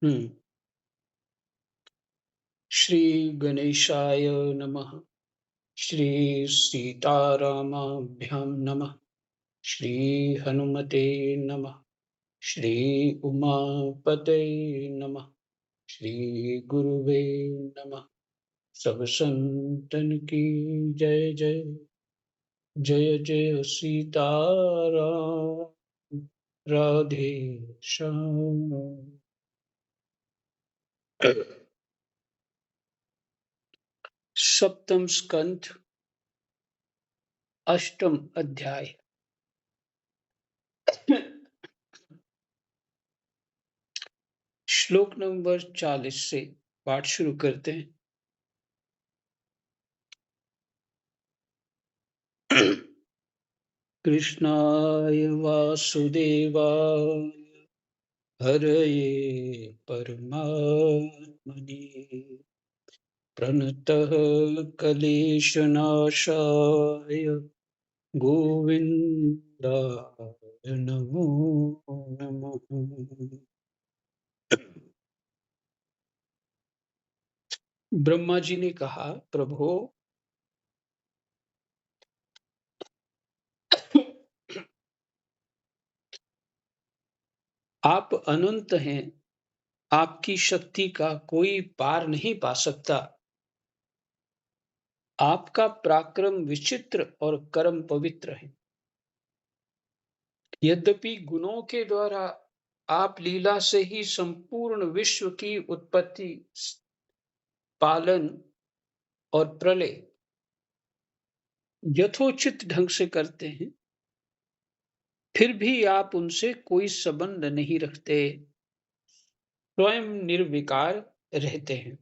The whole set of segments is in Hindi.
हम्म। श्री गणेशाय नमः। श्री सीतारामाभ्यां नमः। श्री हनुमते नमः। श्री उमापते नमः। श्री गुरुवे नमः। सब संतन की जय जय। जय जय सीताराम। राधे श्याम। सप्तम स्कंध अष्टम अध्याय। श्लोक नंबर 40 से पाठ शुरू करते हैं। कृष्णाय वासुदेवाय हरये परमात्मने प्रणतः क्लेशनाशाय गोविन्दाय नमो नमः। ब्रह्मा जी ने कहा, प्रभु आप अनंत हैं, आपकी शक्ति का कोई पार नहीं पा सकता। आपका पराक्रम विचित्र और कर्म पवित्र है। यद्यपि गुणों के द्वारा आप लीला से ही संपूर्ण विश्व की उत्पत्ति, पालन और प्रलय यथोचित ढंग से करते हैं, फिर भी आप उनसे कोई संबंध नहीं रखते, स्वयं निर्विकार रहते हैं।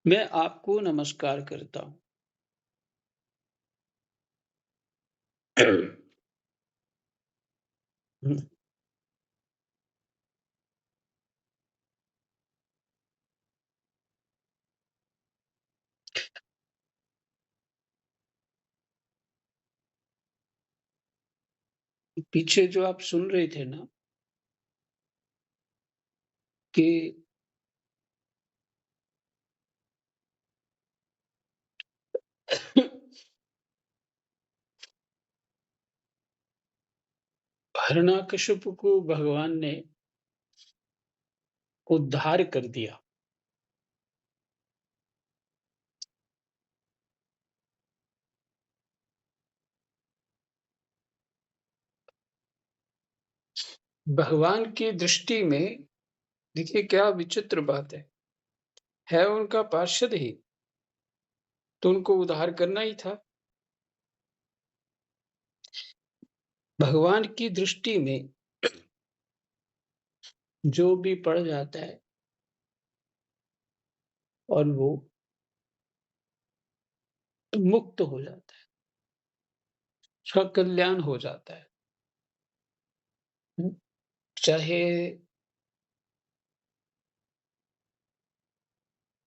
मैं आपको नमस्कार करता हूँ। पीछे जो आप सुन रहे थे ना कि हिरण्यकशिपु को भगवान ने उद्धार कर दिया। भगवान की दृष्टि में देखिए क्या विचित्र बात है उनका पार्षद ही, तो उनको उद्धार करना ही था। भगवान की दृष्टि में जो भी पड़ जाता है और वो मुक्त हो जाता है, उसका कल्याण हो जाता है। चाहे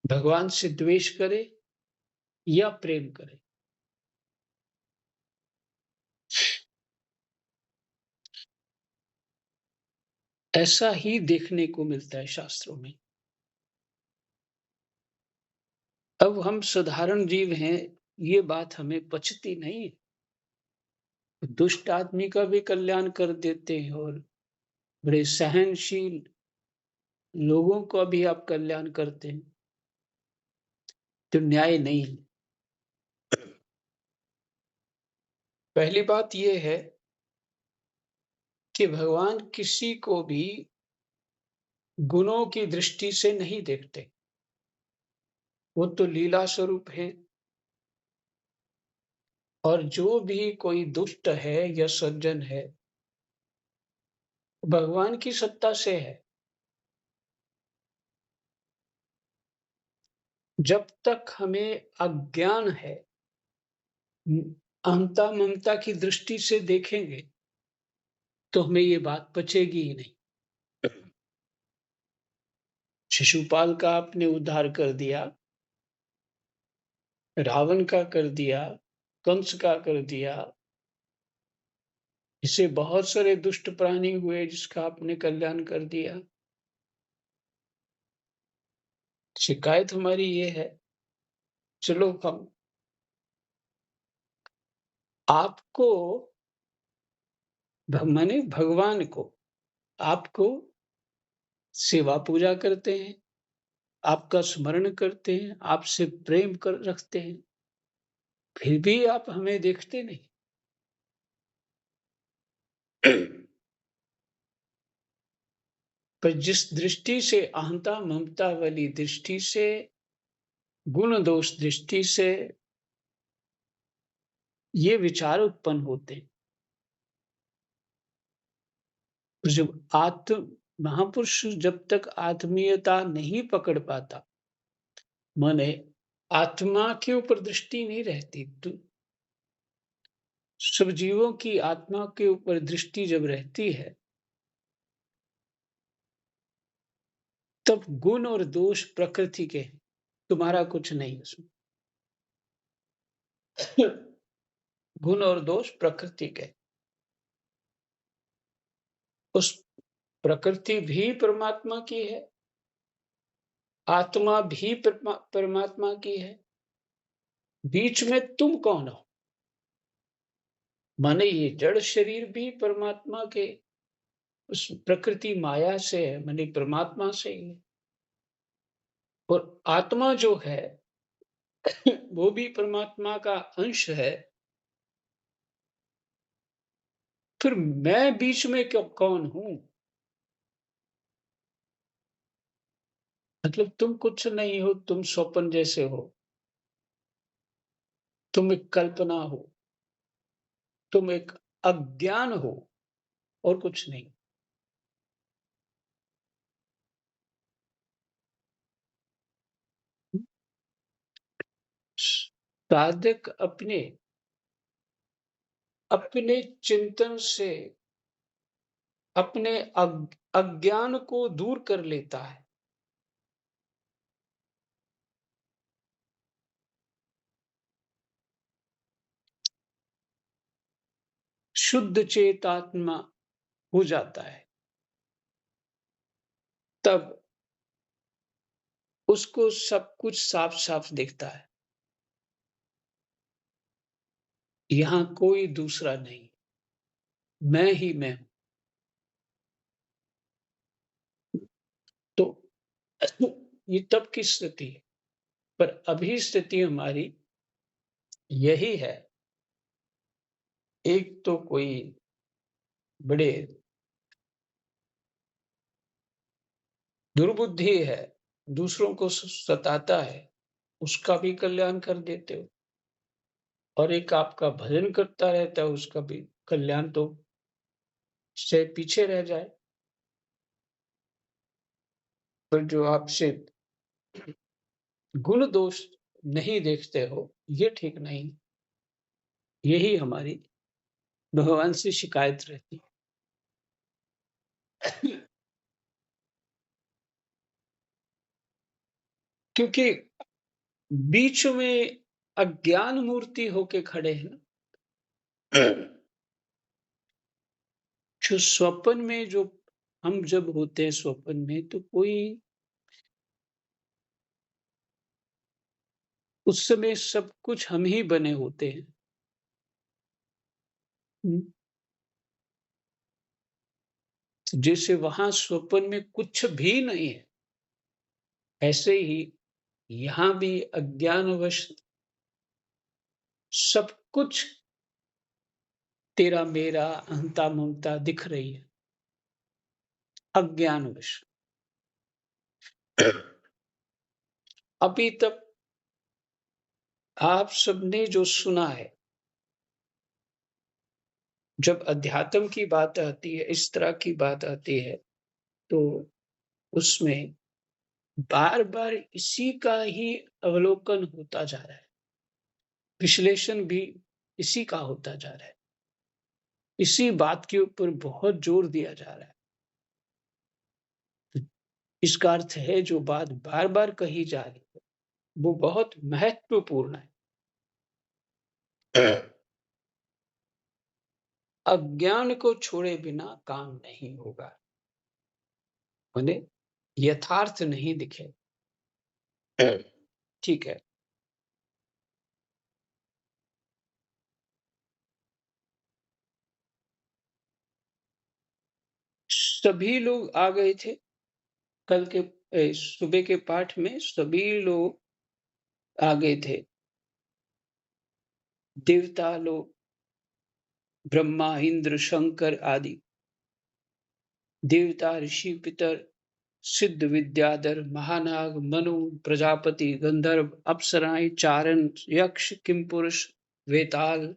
भगवान से द्वेष करे या प्रेम करे। ऐसा ही देखने को मिलता है शास्त्रों में। अब हम साधारण जीव हैं, ये बात हमें पचती नहीं है। दुष्ट आदमी का भी कल्याण कर देते हैं और बड़े सहनशील लोगों का भी आप कल्याण करते हैं, तो न्याय नहीं है। पहली बात यह है कि भगवान किसी को भी गुणों की दृष्टि से नहीं देखते, वो तो लीला स्वरूप है। और जो भी कोई दुष्ट है या सज्जन है, भगवान की सत्ता से है। जब तक हमें अज्ञान है, अहंता ममता की दृष्टि से देखेंगे, तो हमें ये बात पचेगी ही नहीं। शिशुपाल का आपने उद्धार कर दिया, रावण का कर दिया, कंस का कर दिया, ऐसे बहुत सारे दुष्ट प्राणी हुए जिसका आपने कल्याण कर दिया। शिकायत हमारी ये है, चलो हम आपको माने भगवान को, आपको सेवा पूजा करते हैं, आपका स्मरण करते हैं, आपसे प्रेम कर रखते हैं, फिर भी आप हमें देखते नहीं। पर जिस दृष्टि से अहंता ममता वाली दृष्टि से, गुण दोष दृष्टि से ये विचार उत्पन्न होते हैं, जब महापुरुष जब तक आत्मीयता नहीं पकड़ पाता, माने आत्मा के ऊपर दृष्टि नहीं रहती, तो सब जीवों की आत्मा के ऊपर दृष्टि जब रहती है, तब गुण और दोष प्रकृति के हैं, तुम्हारा कुछ नहीं उसमें। गुण और दोष प्रकृति के, उस प्रकृति भी परमात्मा की है, आत्मा भी परमात्मा की है, बीच में तुम कौन हो? माने ये जड़ शरीर भी परमात्मा के उस प्रकृति माया से है, माने परमात्मा से ही है, और आत्मा जो है वो भी परमात्मा का अंश है। फिर मैं बीच में क्यों कौन हूं? मतलब तुम कुछ नहीं हो, तुम स्वप्न जैसे हो, तुम एक कल्पना हो, तुम एक अज्ञान हो, और कुछ नहीं। साधक अपने अपने चिंतन से अपने अज्ञान को दूर कर लेता है। शुद्ध चेतात्मा हो जाता है, तब उसको सब कुछ साफ साफ दिखता है। यहां कोई दूसरा नहीं, मैं ही मैं हूं। तो ये तब की स्थिति है, पर अभी स्थिति हमारी यही है। एक तो कोई बड़े दुर्बुद्धि है, दूसरों को सताता है, उसका भी कल्याण कर देते हो, और एक आपका भजन करता रहता है, उसका भी कल्याण तो से पीछे रह जाए। पर जो आपसे गुण दोष नहीं देखते हो, ये ठीक नहीं। यही हमारी भगवान से शिकायत रहती है। क्योंकि बीच में अज्ञान मूर्ति होके खड़े हैं। जो स्वप्न में जो हम जब होते हैं स्वप्न में, तो कोई उस समय सब कुछ हम ही बने होते हैं। हम्म, जैसे वहां स्वप्न में कुछ भी नहीं है, ऐसे ही यहाँ भी अज्ञानवश सब कुछ तेरा मेरा अहंता ममता दिख रही है, अज्ञानवश। अभी तक आप सबने जो सुना है, जब अध्यात्म की बात आती है, इस तरह की बात आती है, तो उसमें बार बार इसी का ही अवलोकन होता जा रहा है, विश्लेषण भी इसी का होता जा रहा है, इसी बात के ऊपर बहुत जोर दिया जा रहा है। इसका अर्थ है जो बात बार बार कही जा रही है, वो बहुत महत्वपूर्ण है। अज्ञान को छोड़े बिना काम नहीं होगा, उन्हें यथार्थ नहीं दिखे। ठीक है। सभी लोग आ गए थे कल के सुबह के पाठ में, सभी लोग आ गए थे। देवता लोग, ब्रह्मा, इंद्र, शंकर आदि देवता, ऋषि, पितर, सिद्ध, विद्याधर, महानाग, मनु, प्रजापति, गंधर्व, अप्सराएं, चारण, यक्ष, किमपुरुष, वेताल,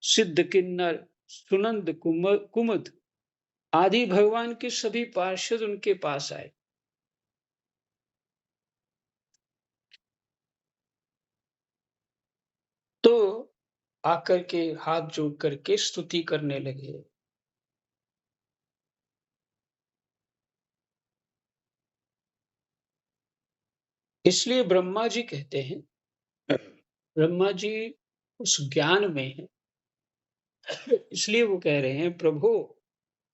सिद्ध, किन्नर, सुनंद, कुमुद आदि भगवान के सभी पार्षद उनके पास आए। तो आकर के हाथ जोड़ करके स्तुति करने लगे। इसलिए ब्रह्मा जी कहते हैं, ब्रह्मा जी उस ज्ञान में है, इसलिए वो कह रहे हैं, प्रभु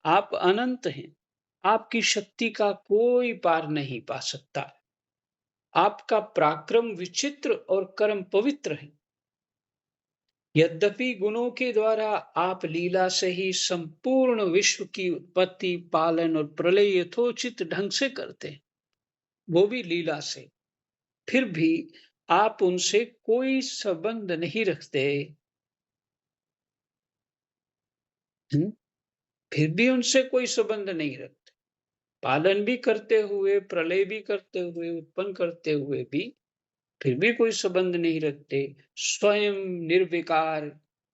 आप अनंत हैं, आपकी शक्ति का कोई पार नहीं पा सकता, आपका पराक्रम विचित्र और कर्म पवित्र है। यद्यपि गुणों के द्वारा आप लीला से ही संपूर्ण विश्व की उत्पत्ति, पालन और प्रलय यथोचित ढंग से करते हैं, वो भी लीला से, फिर भी आप उनसे कोई संबंध नहीं रखते। फिर भी उनसे कोई संबंध नहीं रखते। पालन भी करते हुए, प्रलय भी करते हुए, उत्पन्न करते हुए भी फिर भी कोई संबंध नहीं रखते, स्वयं निर्विकार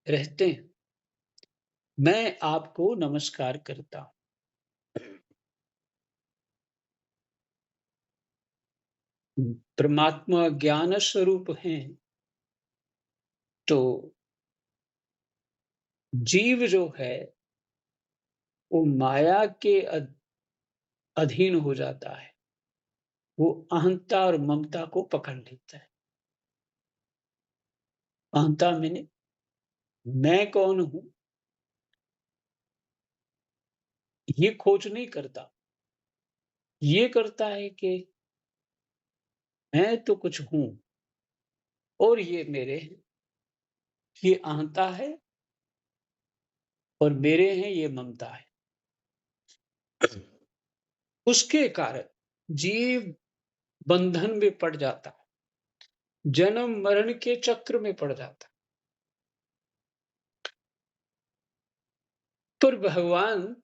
रहते हैं। मैं आपको नमस्कार करता हूं। परमात्मा ज्ञान स्वरूप हैं, तो जीव जो है वो माया के अधीन हो जाता है, वो अहंता और ममता को पकड़ लेता है। अहंता मैंने मैं कौन हूं ये खोज नहीं करता, ये करता है कि मैं तो कुछ हूं और ये मेरे हैं, ये अहंता है और मेरे हैं, ये ममता है। उसके कारण जीव बंधन में पड़ जाता है, जन्म मरण के चक्र में पड़ जाता है। पर भगवान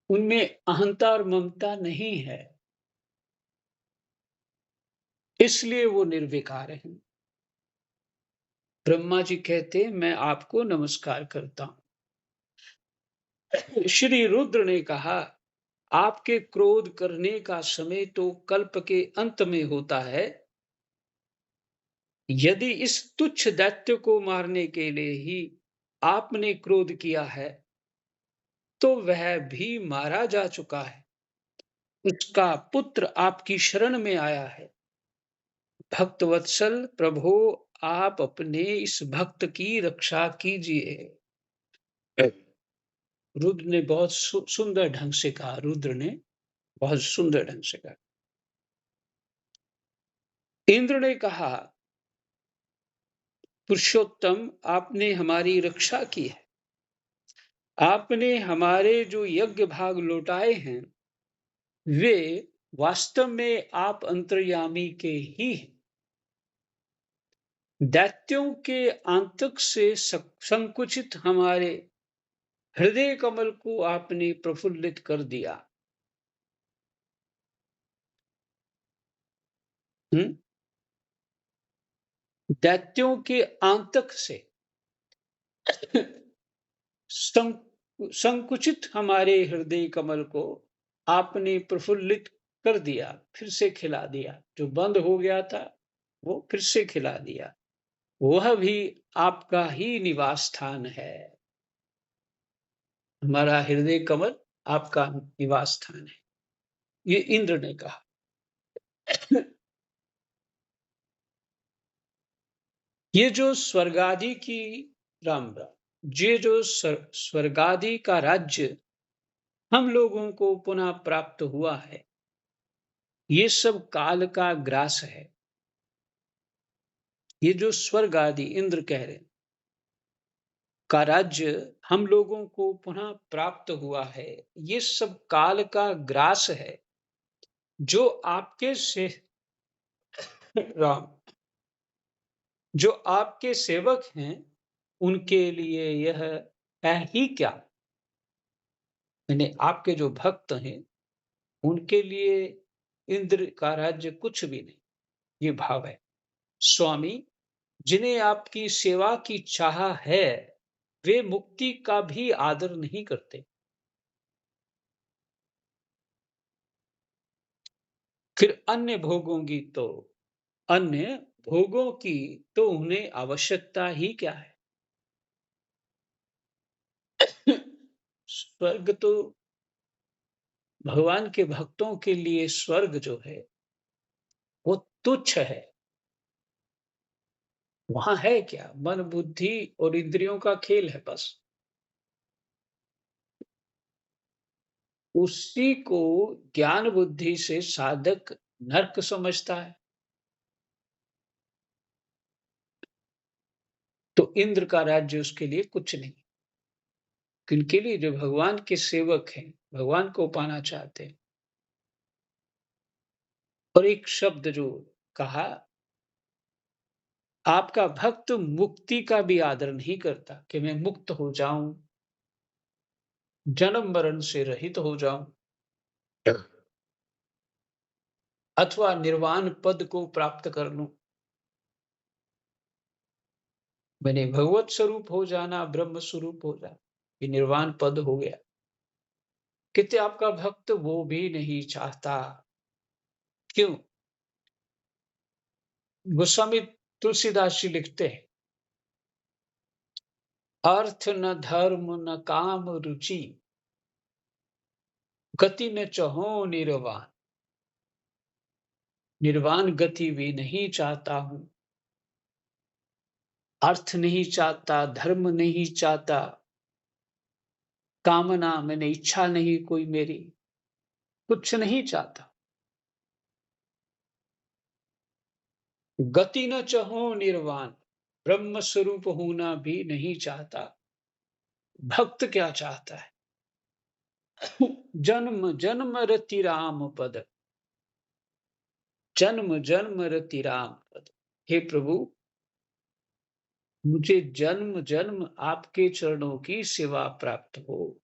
उनमें अहंता और ममता नहीं है, इसलिए वो निर्विकार है। ब्रह्मा जी कहते मैं आपको नमस्कार करता हूं। श्री रुद्र ने कहा आपके क्रोध करने का समय तो कल्प के अंत में होता है, यदि इस तुच्छ दैत्य को मारने के लिए ही आपने क्रोध किया है तो वह भी मारा जा चुका है, उसका पुत्र आपकी शरण में आया है। भक्तवत्सल प्रभु आप अपने इस भक्त की रक्षा कीजिए। रुद्र ने बहुत सुंदर ढंग से कहा, रुद्र ने बहुत सुंदर ढंग से कहा। इंद्र ने कहा पुरुषोत्तम आपने हमारी रक्षा की है, आपने हमारे जो यज्ञ भाग लौटाए हैं वे वास्तव में आप अंतर्यामी के ही हैं। दैत्यों के आंतक से संकुचित हमारे हृदय कमल को आपने प्रफुल्लित कर दिया। दैत्यों के आंतक से संकुचित हमारे हृदय कमल को आपने प्रफुल्लित कर दिया, फिर से खिला दिया। जो बंद हो गया था वो फिर से खिला दिया, वह भी आपका ही निवास स्थान है। हमारा हृदय कमल आपका निवास स्थान है, ये इंद्र ने कहा। ये जो स्वर्गादि की राम राम ये जो स्वर्गादि का राज्य हम लोगों को पुनः प्राप्त हुआ है, ये सब काल का ग्रास है। ये जो स्वर्ग आदि इंद्र कह रहे हैं का राज्य हम लोगों को पुनः प्राप्त हुआ है, ये सब काल का ग्रास है। जो आपके से राम जो आपके सेवक हैं, उनके लिए यह है ही क्या? यानी आपके जो भक्त हैं, उनके लिए इंद्र का राज्य कुछ भी नहीं, ये भाव है। स्वामी, जिन्हें आपकी सेवा की चाह है, वे मुक्ति का भी आदर नहीं करते। फिर अन्य भोगों की तो उन्हें आवश्यकता ही क्या है? स्वर्ग तो भगवान के भक्तों के लिए स्वर्ग जो है, वो तुच्छ है। वहां है क्या? मन, बुद्धि और इंद्रियों का खेल है बस। उसी को ज्ञान बुद्धि से साधक नर्क समझता है। तो इंद्र का राज्य उसके लिए कुछ नहीं। किनके लिए? जो भगवान के सेवक हैं, भगवान को पाना चाहते हैं। और एक शब्द जो कहा, आपका भक्त मुक्ति का भी आदर नहीं करता कि मैं मुक्त हो जाऊं, जन्म मरण से रहित हो जाऊं, अथवा निर्वाण पद को प्राप्त कर लूं। मैंने भगवत स्वरूप हो जाना, ब्रह्म स्वरूप हो जाना, ये निर्वाण पद हो गया। कहते आपका भक्त वो भी नहीं चाहता। क्यों? गोस्वामी तुलसीदास जी लिखते हैं, अर्थ न धर्म न काम रुचि, गति न चहो निर्वाण। निर्वाण गति भी नहीं चाहता हूं, अर्थ नहीं चाहता, धर्म नहीं चाहता, कामना मैंने इच्छा नहीं कोई मेरी, कुछ नहीं चाहता। गति न चहो निर्वाण, ब्रह्म स्वरूप होना भी नहीं चाहता। भक्त क्या चाहता है? जन्म जन्म रति राम पद, जन्म जन्म रति राम पद। हे प्रभु, मुझे जन्म जन्म आपके चरणों की सेवा प्राप्त हो।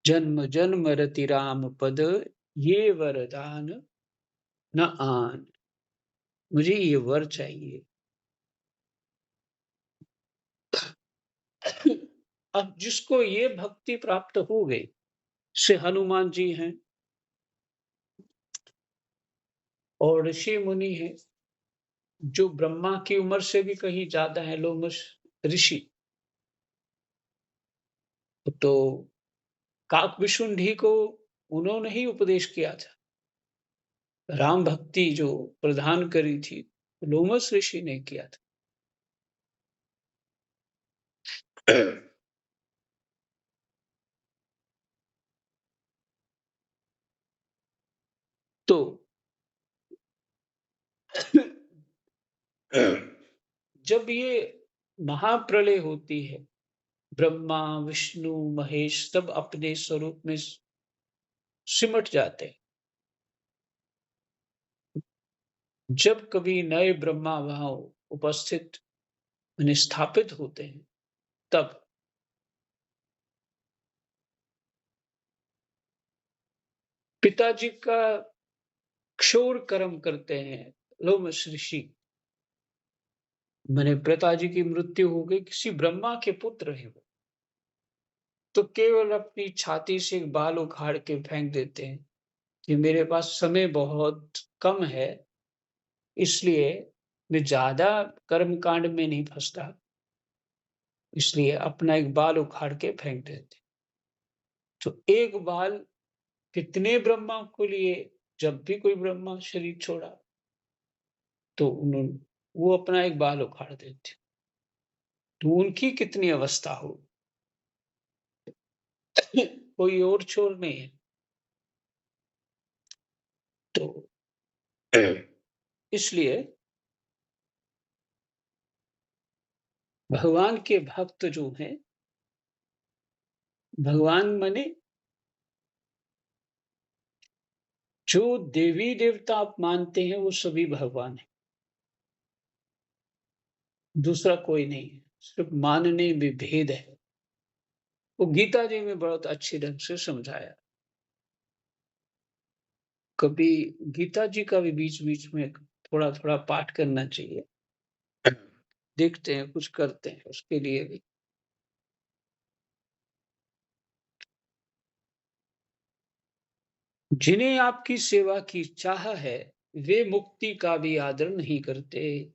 जन्म जन्म रति राम पद, ये वरदान न आन। मुझे ये वर चाहिए। अब जिसको ये भक्ति प्राप्त हो गई, से हनुमान जी हैं और ऋषि मुनि हैं, जो ब्रह्मा की उम्र से भी कहीं ज्यादा है, लोमश ऋषि। तो काकभूषुंडी को उन्होंने ही उपदेश किया था। राम भक्ति जो प्रदान करी थी, लोमस ऋषि ने किया था। तो जब ये महाप्रलय होती है, ब्रह्मा विष्णु महेश सब अपने स्वरूप में सिमट जाते हैं। जब कभी नए ब्रह्मा वहां उपस्थित स्थापित होते हैं, तब पिताजी का क्षोर कर्म करते हैं लोमश ऋषि। मैंने पिताजी की मृत्यु हो गई, किसी ब्रह्मा के पुत्र है वो, तो केवल अपनी छाती से एक बाल उखाड़ के फेंक देते हैं कि मेरे पास समय बहुत कम है, इसलिए मैं ज्यादा कर्म कांड में नहीं फंसता, इसलिए अपना एक बाल उखाड़ के फेंक देते। तो एक बाल कितने ब्रह्मा को लिए जब भी कोई ब्रह्मा शरीर छोड़ा, तो वो अपना एक बाल उखाड़ देते। तो उनकी कितनी अवस्था हो। कोई और छोर नहीं है। तो इसलिए भगवान के भक्त जो हैं, भगवान माने जो देवी-देवता आप मानते हैं, वो सभी भगवान हैं। दूसरा कोई नहीं है, सिर्फ मानने में भेद है। वो गीता जी में बहुत अच्छे ढंग से समझाया। कभी गीता जी का भी बीच-बीच में थोड़ा-थोड़ा पाठ करना चाहिए। देखते हैं, कुछ करते हैं उसके लिए भी। जिन्हें आपकी सेवा की चाह है, वे मुक्ति का भी आदर नहीं करते।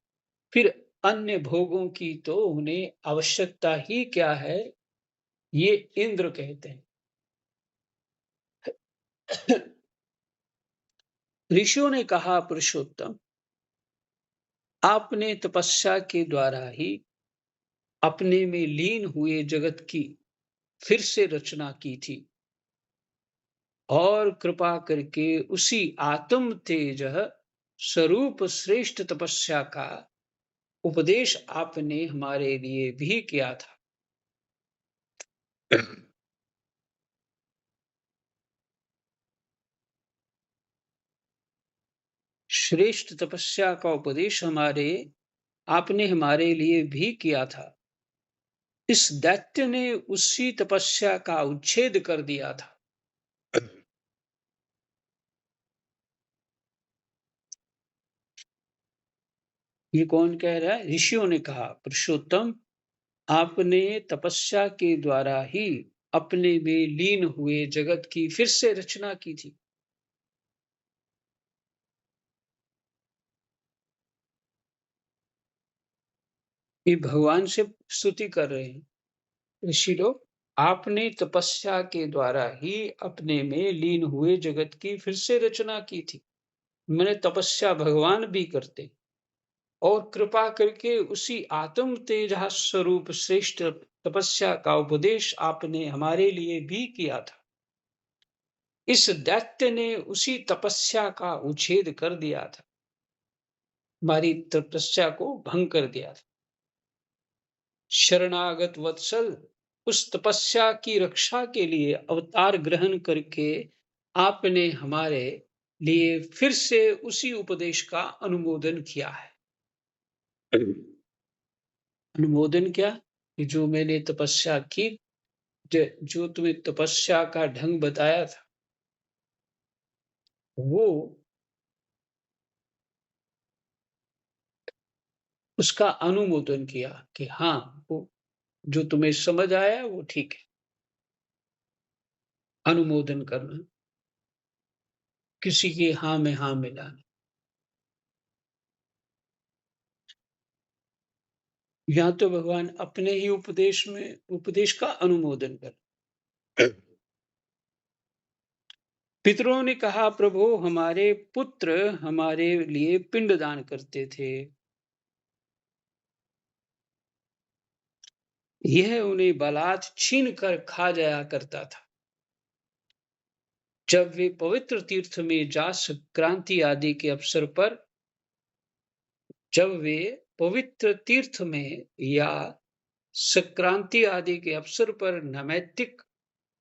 फिर अन्य भोगों की तो उन्हें आवश्यकता ही क्या है, ये इंद्र कहते हैं। ऋषियों ने कहा, पुरुषोत्तम, आपने तपस्या के द्वारा ही अपने में लीन हुए जगत की फिर से रचना की थी और कृपा करके उसी आत्म तेज स्वरूप श्रेष्ठ तपस्या का उपदेश आपने हमारे लिए भी किया था। श्रेष्ठ तपस्या का उपदेश आपने हमारे लिए भी किया था। इस दैत्य ने उसी तपस्या का उच्छेद कर दिया था। ये कौन कह रहा है? ऋषियों ने कहा, पुरुषोत्तम, आपने तपस्या के द्वारा ही अपने में लीन हुए जगत की फिर से रचना की थी। ये भगवान से स्तुति कर रहे हैं ऋषि लोग। आपने तपस्या के द्वारा ही अपने में लीन हुए जगत की फिर से रचना की थी। मैंने तपस्या भगवान भी करते और कृपा करके उसी आत्म तेजः स्वरूप श्रेष्ठ तपस्या का उपदेश आपने हमारे लिए भी किया था। इस दैत्य ने उसी तपस्या का उच्छेद कर दिया था, हमारी तपस्या को भंग कर दिया था। शरणागत वत्सल, उस तपस्या की रक्षा के लिए अवतार ग्रहण करके आपने हमारे लिए फिर से उसी उपदेश का अनुमोदन किया है। अनुमोदन क्या? कि जो मैंने तपस्या की, जो तुम्हें तपस्या का ढंग बताया था, वो उसका अनुमोदन किया कि हाँ, वो जो तुम्हें समझ आया वो ठीक है। अनुमोदन करना, किसी की हाँ में हाँ मिलाना। यहाँ तो भगवान अपने ही उपदेश का अनुमोदन कर। पितरों ने कहा, प्रभु, हमारे पुत्र हमारे लिए पिंडदान करते थे। यह उन्हें बलात् छीन कर खा जाया करता था। जब वे पवित्र तीर्थ में जा संक्रांति आदि के अवसर पर जब वे पवित्र तीर्थ में या संक्रांति आदि के अवसर पर नैमित्तिक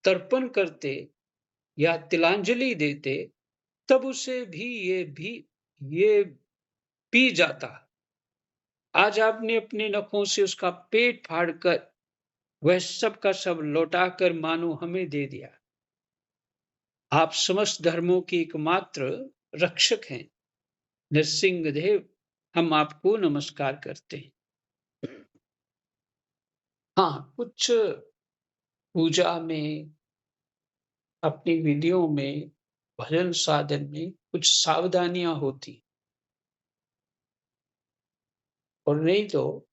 तर्पण करते या तिलांजलि देते, तब उसे भी ये पी जाता। आज आपने अपने नखों से उसका पेट फाड़कर वह सब का सब लौटाकर मानो हमें दे दिया। आप समस्त धर्मों के एकमात्र रक्षक हैं। नरसिंहदेव, हम आपको नमस्कार करते हैं। हाँ, कुछ पूजा में, अपनी विधियों में, भजन साधन में कुछ सावधानियां होती, और नहीं तो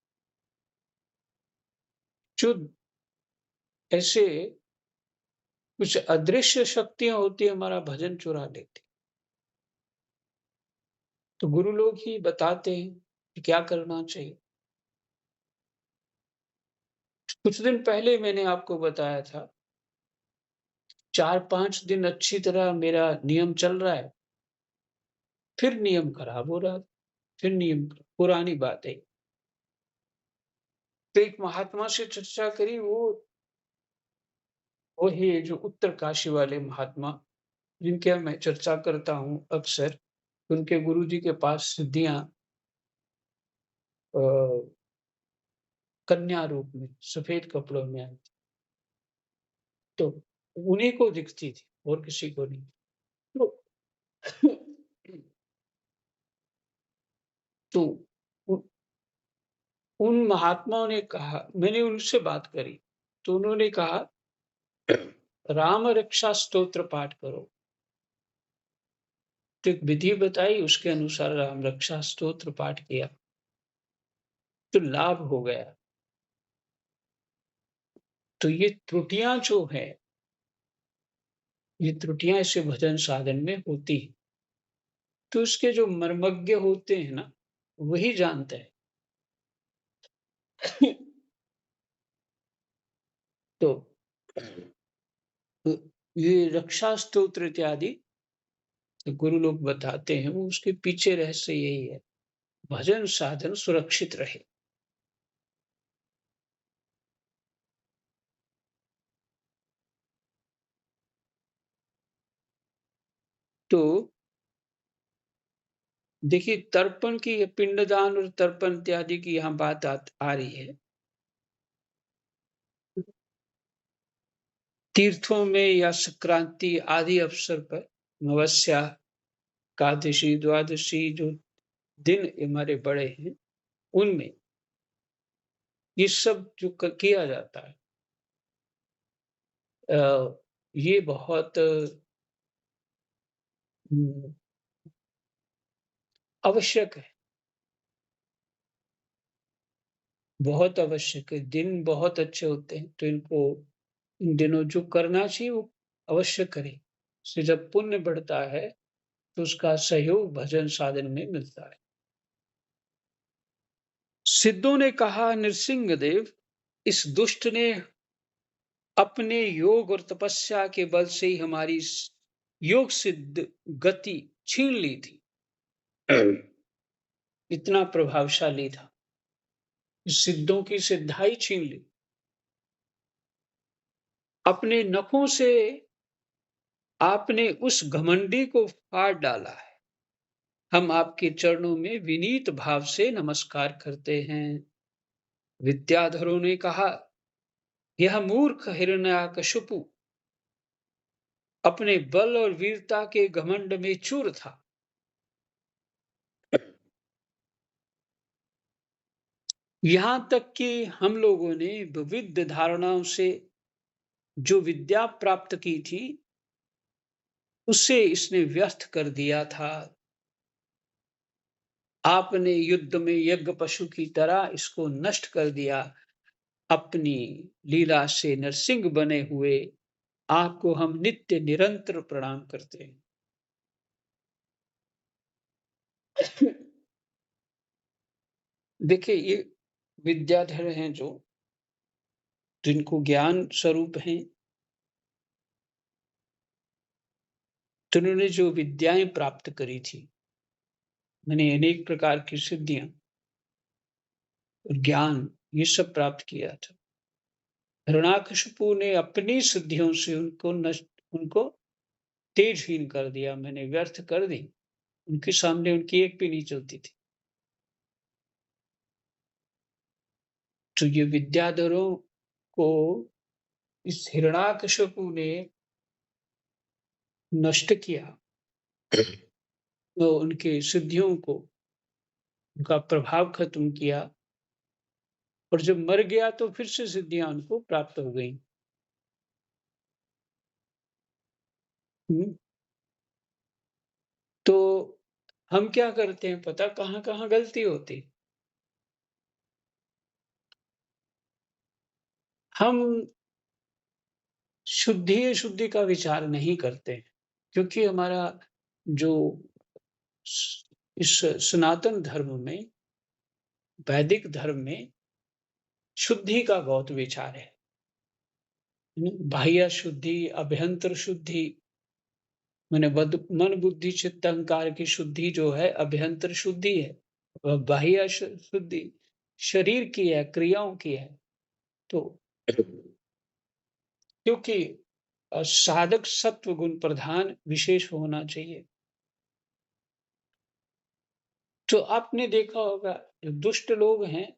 जो ऐसे कुछ अदृश्य शक्तियां होती, हमारा भजन चुरा लेती। तो गुरु लोग ही बताते हैं कि क्या करना चाहिए। कुछ दिन पहले मैंने आपको बताया था, 4-5 दिन अच्छी तरह मेरा नियम चल रहा है, फिर नियम खराब हो रहा है, फिर नियम पुरानी बात है। तो एक महात्मा से चर्चा करी, वो है जो उत्तर काशी वाले महात्मा, जिनके मैं चर्चा करता हूँ अक्सर। उनके गुरुजी के पास सिद्धियाँ अ, कन्या रूप में सफ़ेद कपड़ों में आई थी। तो उन्हीं को दिखती थी और किसी को नहीं। तो तो उ उन महात्माओं ने कहा, मैंने उनसे बात करी, तो उन्होंने कहा, राम रक्षा स्तोत्र पाठ करो। तो एक विधि बताई, उसके अनुसार राम रक्षा स्तोत्र पाठ किया, तो लाभ हो गया। तो ये त्रुटियाँ जो हैं, ये त्रुटियाँ ऐसे भजन साधन में होती हैं। तो उसके जो मर्मज्ञ होते हैं ना, वही जानते हैं। तो अ, ये रक्षा स्तोत्र इत्यादि गुरु लोग बताते हैं, वो उसके पीछे रहस्य यही है, भजन साधन सुरक्षित रहे। तो देखिए, तर्पण की, पिंडदान और तर्पण इत्यादि की यहाँ बात आ रही है। तीर्थों में या संक्रांति आदि अवसर पर, अमावस्या, एकादशी, द्वादशी जो दिन हमारे बड़े हैं, उनमें ये सब जो किया जाता है, ये बहुत हम्म, आवश्यक है, बहुत आवश्यक है। दिन बहुत अच्छे होते हैं, तो इनको इन दिनों जो करना चाहिए वो अवश्य करें। इससे जब पुण्य बढ़ता है, तो उसका सहयोग भजन साधन में मिलता है। सिद्धों ने कहा, नृसिंह देव, इस दुष्ट ने अपने योग और तपस्या के बल से ही हमारी योग सिद्ध गति छीन ली थी। इतना प्रभावशाली था, सिद्धों की सिद्धाई छीन ली। अपने नखों से आपने उस घमंडी को फाड़ डाला है। हम आपके चरणों में विनीत भाव से नमस्कार करते हैं। विद्याधरों ने कहा, यह मूर्ख हिरण्याकशिपु अपने बल और वीरता के घमंड में चूर था। यहाँ तक कि हम लोगों ने विविध धारणाओं से जो विद्या प्राप्त की थी, उसे इसने व्यर्थ कर दिया था। आपने युद्ध में यज्ञ पशु की तरह इसको नष्ट कर दिया। अपनी लीला से नरसिंह बने हुए आपको हम नित्य निरंतर प्रणाम करते हैं। देखिए, ये विद्याधर हैं जो, जिनको ज्ञान स्वरूप हैं, तो उन्होंने जो विद्याएं प्राप्त करी थी, मैंने अनेक प्रकार की सिद्धियां और ज्ञान, ये सब प्राप्त किया था। हिरण्याकशिपु ने अपनी सिद्धियों से उनको तेजहीन कर दिया, मैंने व्यर्थ कर दी। उनके सामने उनकी एक भी नहीं चलती थी। तो ये विद्याधरों को इस हिरण्याकशिपु ने नष्ट किया, तो उनके सिद्धियों को, उनका प्रभाव खत्म किया, और जब मर गया तो फिर से सिद्धियां उनको प्राप्त हो गई। हम्म, तो हम क्या करते हैं पता, कहाँ कहाँ गलती होती। हम शुद्धि अशुद्धि का विचार नहीं करते हैं, क्योंकि हमारा जो इस सनातन धर्म में, वैदिक धर्म में शुद्धि का बहुत विचार है। बाह्य शुद्धि, अभ्यंतर शुद्धि, माने मन, बुद्धि, चित्त, अहंकार की शुद्धि जो है अभ्यंतर शुद्धि है। बाह्य शुद्धि शरीर की है, क्रियाओं की है। तो क्योंकि साधक सत्व गुण प्रधान विशेष होना चाहिए। तो आपने देखा होगा जो दुष्ट लोग हैं,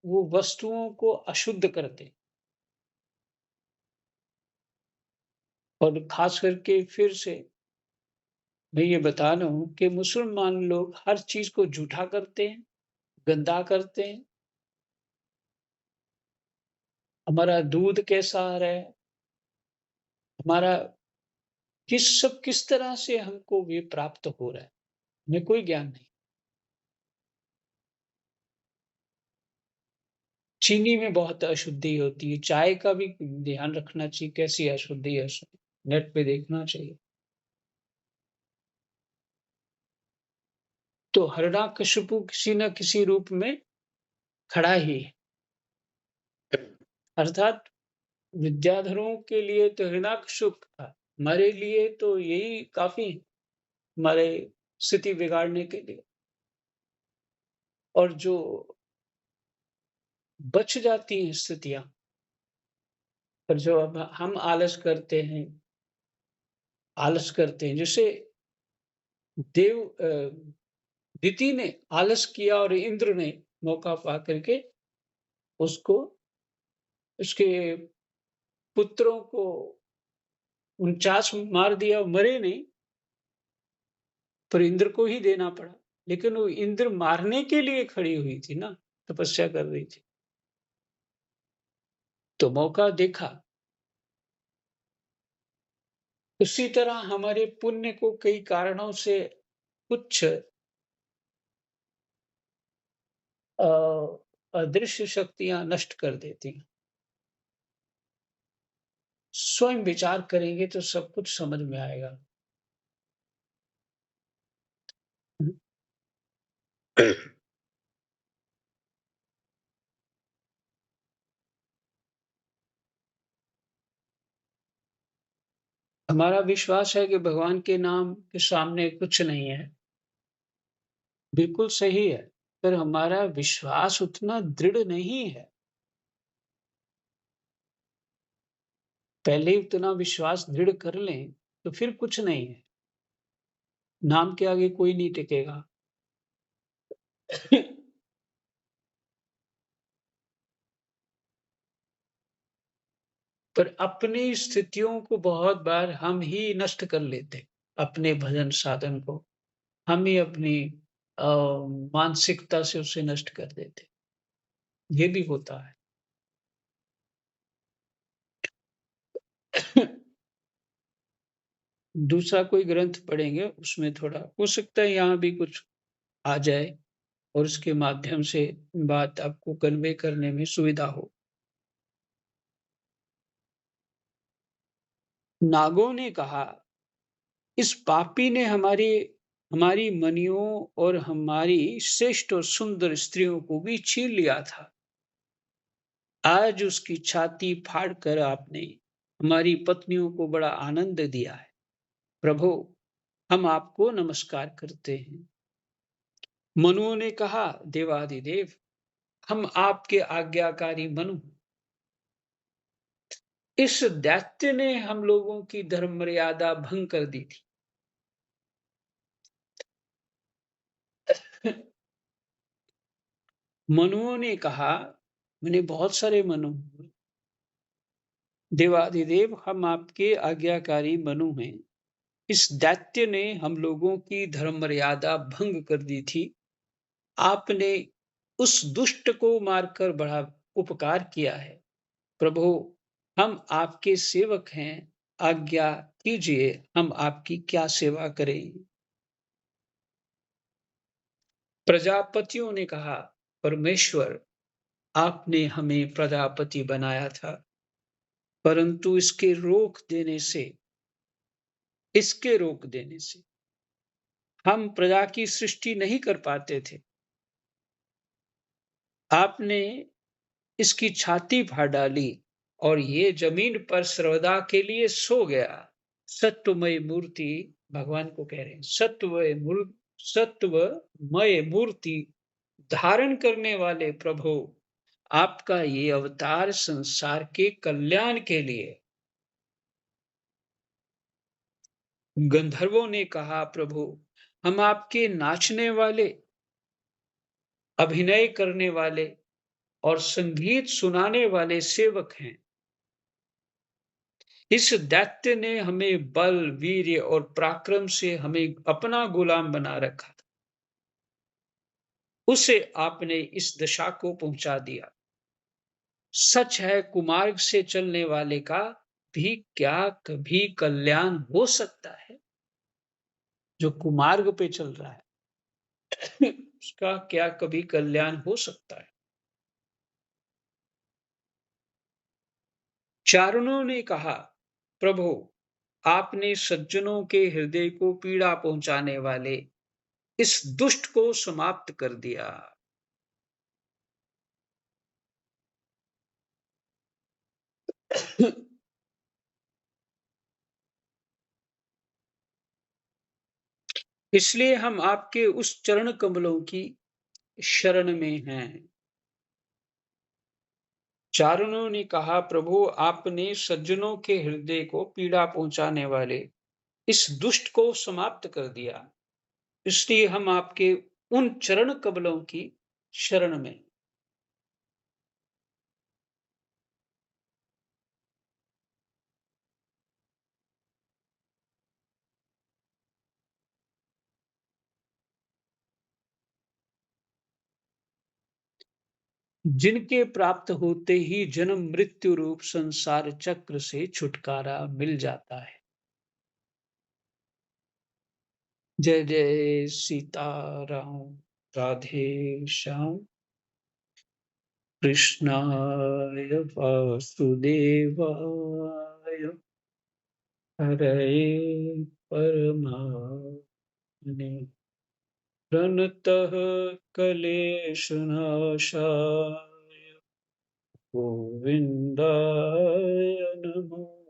वो वस्तुओं को अशुद्ध करते हैं। और खास करके फिर से मैं ये बता रहा हूँ कि मुसलमान लोग हर चीज को झूठा करते हैं, गंदा करते हैं। हमारा दूध कैसा आ रहा है, हमारा किस तरह से हमको ये प्राप्त हो रहा है, हमें कोई ज्ञान नहीं। चीनी में बहुत अशुद्धि होती है, चाय का भी ध्यान रखना चाहिए कैसी अशुद्धि है, नेट पे देखना चाहिए। तो हिरण्यकशिपु किसी न किसी रूप में खड़ा ही है। अर्थात विद्याधरों के लिए तो हिरण्यकशिपु था, हमारे लिए तो यही काफी है, हमारे स्थिति बिगाड़ने के लिए। और जो बच जाती हैं स्थितियां, पर जो अब हम आलस करते हैं, जैसे देव दिति ने आलस किया और इंद्र ने मौका पा करके उसको, उसके पुत्रों को 49 मार दिया, मरे नहीं, पर इंद्र को ही देना पड़ा। लेकिन वो इंद्र मारने के लिए खड़ी हुई थी ना, तपस्या कर रही थी, तो मौका देखा। उसी तरह हमारे पुण्य को कई कारणों से कुछ अ, अदृश्य शक्तियां नष्ट कर देती हैं। स्वयं विचार करेंगे तो सब कुछ समझ में आएगा। हमारा विश्वास है कि भगवान के नाम के सामने कुछ नहीं है, बिल्कुल सही है, पर हमारा विश्वास उतना दृढ़ नहीं है। पहले उतना विश्वास दृढ़ कर लें, तो फिर कुछ नहीं है। नाम के आगे कोई नहीं टिकेगा। पर अपनी स्थितियों को बहुत बार हम ही नष्ट कर लेते, अपने भजन साधन को। हम ही अपनी अ, मानसिकता से उसे नष्ट कर देते। ये भी होता है। दूसरा कोई ग्रंथ पढ़ेंगे, उसमें थोड़ा हो सकता है यहाँ भी कुछ आ जाए और उसके माध्यम से बात आपको कन्वे करने में सुविधा हो। नागों ने कहा, इस पापी ने हमारी मनियों और हमारी श्रेष्ठ और सुंदर स्त्रियों को भी छीन लिया था। आज उसकी छाती फाड़कर आपने हमारी पत्नियों को बड़ा आनंद दिया है। प्रभु, हम आपको नमस्कार करते हैं। मनुओं ने कहा, देवाधिदेव, हम आपके आज्ञाकारी मनु, इस दैत्य ने हम लोगों की धर्म मर्यादा भंग कर दी थी। मनुओं ने कहा, मैंने बहुत सारे मनु, देवाधिदेव, हम आपके आज्ञाकारी मनु हैं। इस दैत्य ने हम लोगों की धर्म मर्यादा भंग कर दी थी। आपने उस दुष्ट को मारकर बड़ा उपकार किया है। प्रभु, हम आपके सेवक हैं, आज्ञा कीजिए, हम आपकी क्या सेवा करें। प्रजापतियों ने कहा, परमेश्वर, आपने हमें प्रजापति बनाया था, परंतु इसके रोक देने से हम प्रजा की सृष्टि नहीं कर पाते थे। आपने इसकी छाती फाड़ डाली और ये जमीन पर सर्वदा के लिए सो गया। सत्वमय मूर्ति भगवान को कह रहे हैं, सत्वमय मूर्ति धारण करने वाले प्रभु, आपका ये अवतार संसार के कल्याण के लिए। गंधर्वों ने कहा, प्रभु, हम आपके नाचने वाले, अभिनय करने वाले और संगीत सुनाने वाले सेवक हैं। इस दैत्य ने हमें बल, वीर्य और पराक्रम से हमें अपना गुलाम बना रखा था। उसे आपने इस दशा को पहुंचा दिया। सच है, कुमार्ग से चलने वाले का भी क्या कभी कल्याण हो सकता है? जो कुमार्ग पे चल रहा है उसका क्या कभी कल्याण हो सकता है? चारणों ने कहा, प्रभु, आपने सज्जनों के हृदय को पीड़ा पहुंचाने वाले इस दुष्ट को समाप्त कर दिया। इसलिए हम आपके उस चरण कमलों की शरण में हैं। चारणों ने कहा, प्रभु, आपने सज्जनों के हृदय को पीड़ा पहुंचाने वाले इस दुष्ट को समाप्त कर दिया। इसलिए हम आपके उन चरण कमलों की शरण में। जिनके प्राप्त होते ही जन्म मृत्यु रूप संसार चक्र से छुटकारा मिल जाता है। जय जय सीताराम। राधे श्याम। कृष्णाय वासुदेवाय हरये परमात्मने प्रणतः क्लेशनाशाय गोविन्दाय नमः।